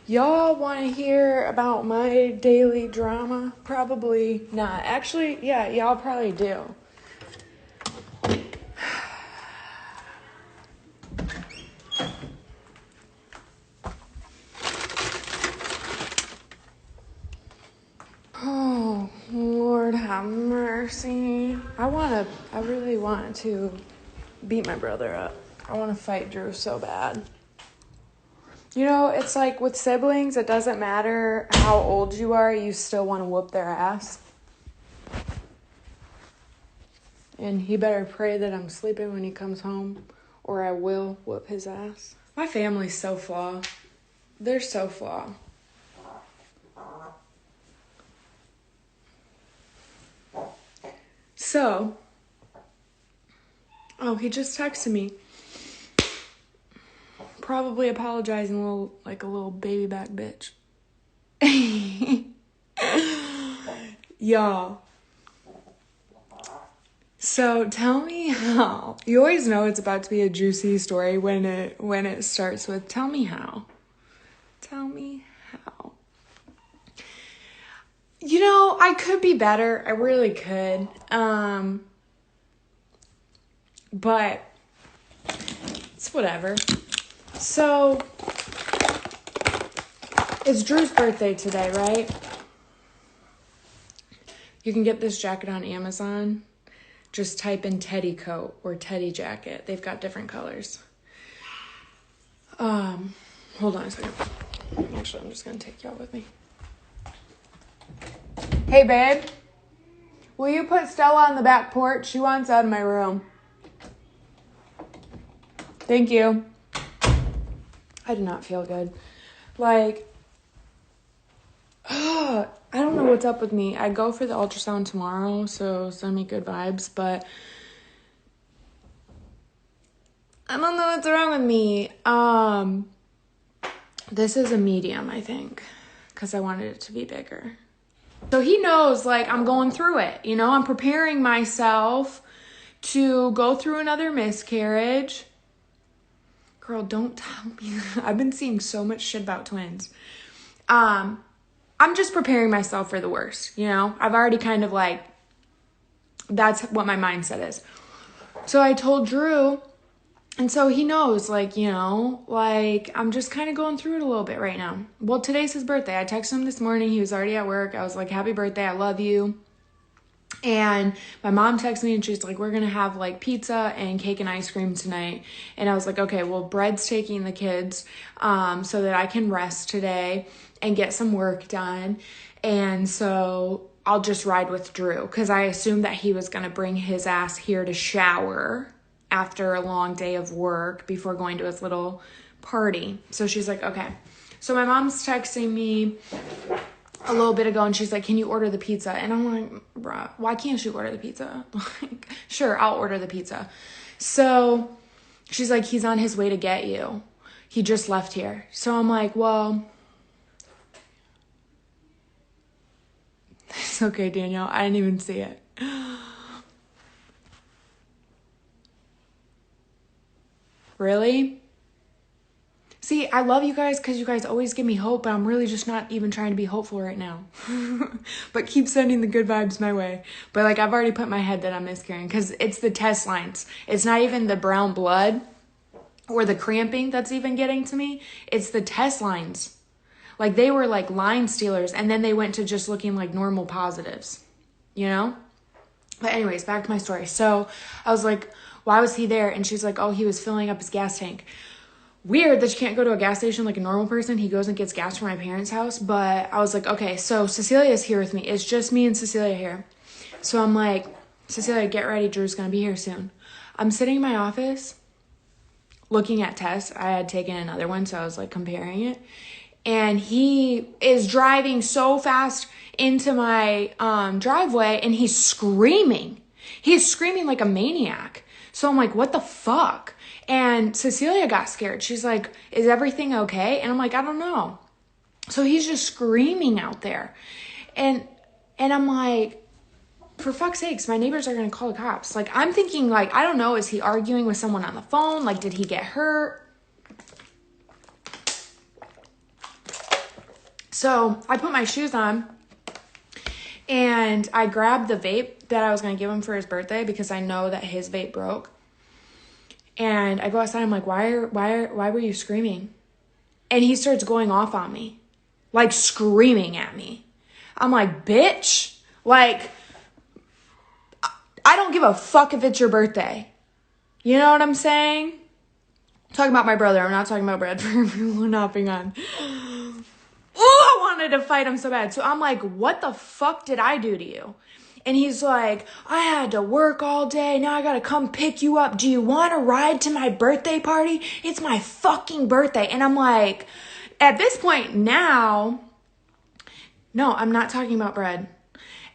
Y'all want to hear about my daily drama? Probably not. Actually, yeah, y'all probably do. Oh, Lord have mercy. I really want to beat my brother up. I want to fight Drew so bad. You know, it's like with siblings, it doesn't matter how old you are, you still want to whoop their ass. And he better pray that I'm sleeping when he comes home, or I will whoop his ass. My family's so flawed. They're so flawed. So, he just texted me. Probably apologizing like a little baby back bitch. Y'all. So tell me how. You always know it's about to be a juicy story when it starts with tell me how. Tell me how. You know, I could be better. I really could. But it's whatever. So it's Drew's birthday today, right? You can get this jacket on Amazon. Just type in Teddy coat or Teddy jacket. They've got different colors. Hold on a second. Actually, I'm just gonna take y'all with me. Hey, babe. Will you put Stella on the back porch? She wants out of my room. Thank you. I do not feel good. Like, I don't know what's up with me. I go for the ultrasound tomorrow, so send me good vibes, but I don't know what's wrong with me. This is a medium, I think, because I wanted it to be bigger. So he knows, like, I'm going through it, you know? I'm preparing myself to go through another miscarriage. Girl, don't tell me. I've been seeing so much shit about twins. I'm just preparing myself for the worst, you know? I've already kind of like, that's what my mindset is. So I told Drew, and so he knows, like, you know, like, I'm just kind of going through it a little bit right now. Well, today's his birthday. I texted him this morning. He was already at work. I was like, happy birthday. I love you. And my mom texted me and she's like, we're going to have like pizza and cake and ice cream tonight. And I was like, okay, well, Bread's taking the kids so that I can rest today and get some work done. And so I'll just ride with Drew because I assumed that he was going to bring his ass here to shower after a long day of work before going to his little party. So she's like, okay. So my mom's texting me a little bit ago and she's like, can you order the pizza? And I'm like, bruh, why can't you order the pizza? Like, sure, I'll order the pizza. So she's like, he's on his way to get you. He just left here. So I'm like, well, it's okay, Danielle. I didn't even see it. Really? See, I love you guys because you guys always give me hope, but I'm really just not even trying to be hopeful right now. But keep sending the good vibes my way. But like, I've already put my head that I'm miscarrying because it's the test lines. It's not even the brown blood or the cramping that's even getting to me. It's the test lines. Like, they were like line stealers and then they went to just looking like normal positives, you know? But anyways, back to my story. So I was like, why was he there? And she's like, oh, he was filling up his gas tank. Weird that you can't go to a gas station like a normal person. He goes and gets gas from my parents' house. But I was like, okay, so Cecilia's here with me. It's just me and Cecilia here. So I'm like, Cecilia, get ready. Drew's going to be here soon. I'm sitting in my office looking at tests. I had taken another one, so I was like comparing it. And he is driving so fast into my driveway and he's screaming. He's screaming like a maniac. So I'm like, what the fuck? And Cecilia got scared. She's like, is everything okay? And I'm like, I don't know. So he's just screaming out there. And I'm like, for fuck's sakes, my neighbors are going to call the cops. Like, I'm thinking, like, I don't know, is he arguing with someone on the phone? Like, did he get hurt? So I put my shoes on and I grabbed the vape that I was going to give him for his birthday because I know that his vape broke. And I go outside. I'm like, why were you screaming? And he starts going off on me, like screaming at me. I'm like, bitch, like, I don't give a fuck if it's your birthday. You know what I'm saying? I'm talking about my brother. I'm not talking about Brad for hopping on. Oh, I wanted to fight him so bad. So I'm like, what the fuck did I do to you? And he's like, I had to work all day. Now I gotta come pick you up. Do you want to ride to my birthday party? It's my fucking birthday. And I'm like, at this point now, no, I'm not talking about Brad.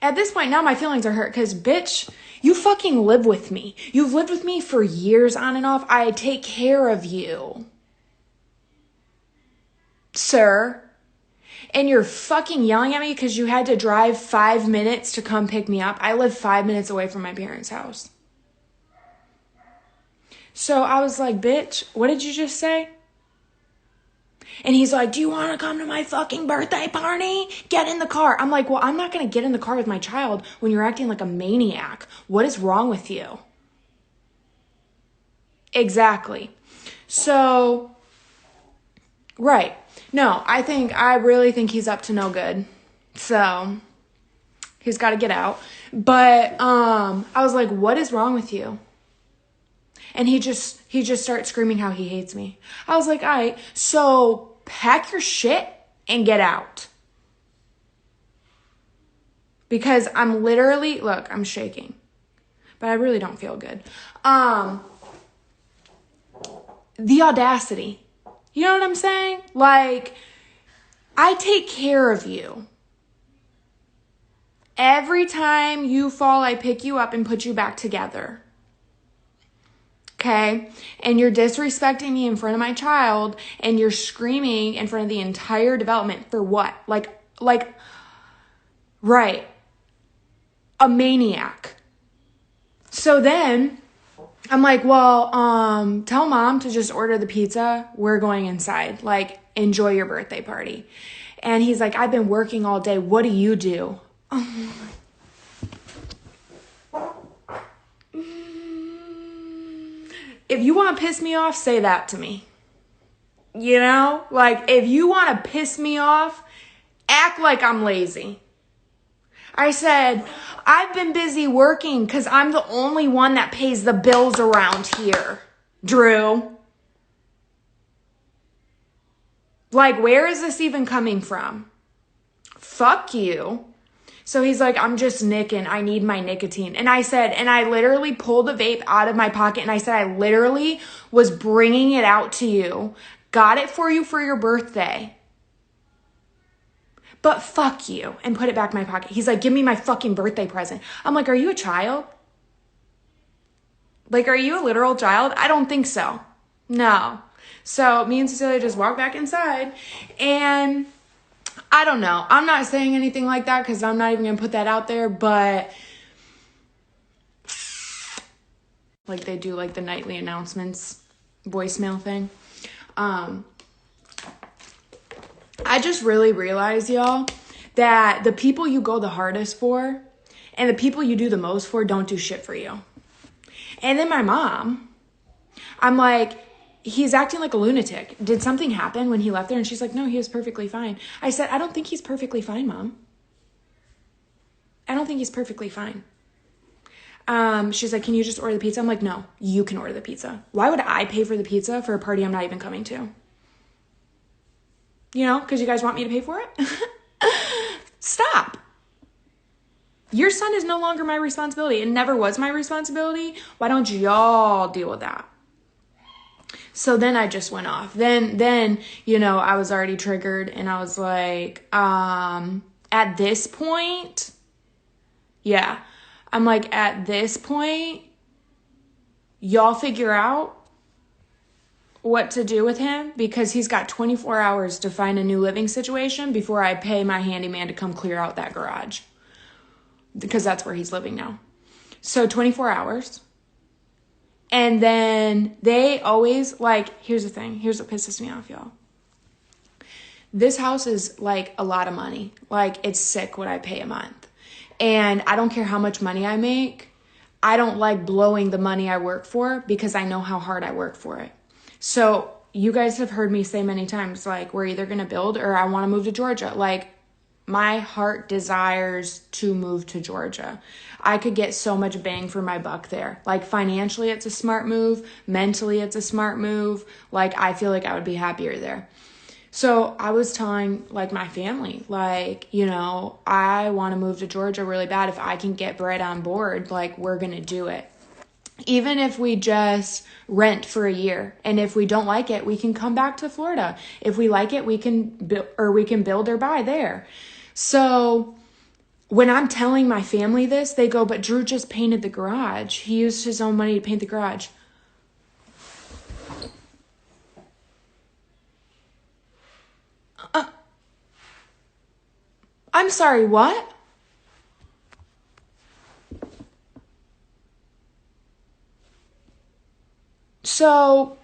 At this point now, my feelings are hurt because, bitch, you fucking live with me. You've lived with me for years on and off. I take care of you, sir. And you're fucking yelling at me because you had to drive 5 minutes to come pick me up. I live 5 minutes away from my parents' house. So I was like, bitch, what did you just say? And he's like, do you want to come to my fucking birthday party? Get in the car. I'm like, well, I'm not going to get in the car with my child when you're acting like a maniac. What is wrong with you? Exactly. So, right. No, I really think he's up to no good. So, he's got to get out. But, I was like, what is wrong with you? And he just starts screaming how he hates me. I was like, all right, so pack your shit and get out. Because I'm literally, look, I'm shaking. But I really don't feel good. The audacity. You know what I'm saying? Like, I take care of you. Every time you fall, I pick you up and put you back together. Okay? And you're disrespecting me in front of my child and you're screaming in front of the entire development for what? Like, right. A maniac. So then I'm like, well, tell mom to just order the pizza. We're going inside. Like, enjoy your birthday party. And he's like, I've been working all day. What do you do? If you want to piss me off, say that to me. You know? Like, if you want to piss me off, act like I'm lazy. I said, I've been busy working because I'm the only one that pays the bills around here, Drew. Like, where is this even coming from? Fuck you. So he's like, I'm just nicking. I need my nicotine. And I said, and I literally pulled the vape out of my pocket and I said, I literally was bringing it out to you. Got it for you for your birthday. But fuck you, and put it back in my pocket. He's like, give me my fucking birthday present. I'm like, are you a child? Like, are you a literal child? I don't think so. No. So me and Cecilia just walked back inside and I don't know. I'm not saying anything like that because I'm not even going to put that out there, but like they do like the nightly announcements voicemail thing. I just really realized, y'all, that the people you go the hardest for and the people you do the most for don't do shit for you. And then my mom, I'm like, he's acting like a lunatic. Did something happen when he left there? And she's like, no, he was perfectly fine. I said, I don't think he's perfectly fine, Mom. I don't think he's perfectly fine. She's like, can you just order the pizza? I'm like, no, you can order the pizza. Why would I pay for the pizza for a party I'm not even coming to? You know, because you guys want me to pay for it? Stop. Your son is no longer my responsibility. It never was my responsibility. Why don't y'all deal with that? So then I just went off. Then, you know, I was already triggered and I was like, at this point, yeah. I'm like, at this point, y'all figure out what to do with him because he's got 24 hours to find a new living situation before I pay my handyman to come clear out that garage. Because that's where he's living now. So 24 hours. And then they always, like, here's the thing. Here's what pisses me off, y'all. this house is like a lot of money. Like, it's sick what I pay a month. And I don't care how much money I make. I don't like blowing the money I work for because I know how hard I work for it. So you guys have heard me say many times, like, we're either going to build or I want to move to Georgia. Like, my heart desires to move to Georgia. I could get so much bang for my buck there. Like, financially, it's a smart move. Mentally, it's a smart move. Like, I feel like I would be happier there. So I was telling, like, my family, like, you know, I want to move to Georgia really bad. If I can get Brett on board, like, we're going to do it. Even if we just rent for a year, and if we don't like it, we can come back to Florida. If we like it, we can build or buy there. So when I'm telling my family this, they go, but Drew just painted the garage. He used his own money to paint the garage. I'm sorry, what? So,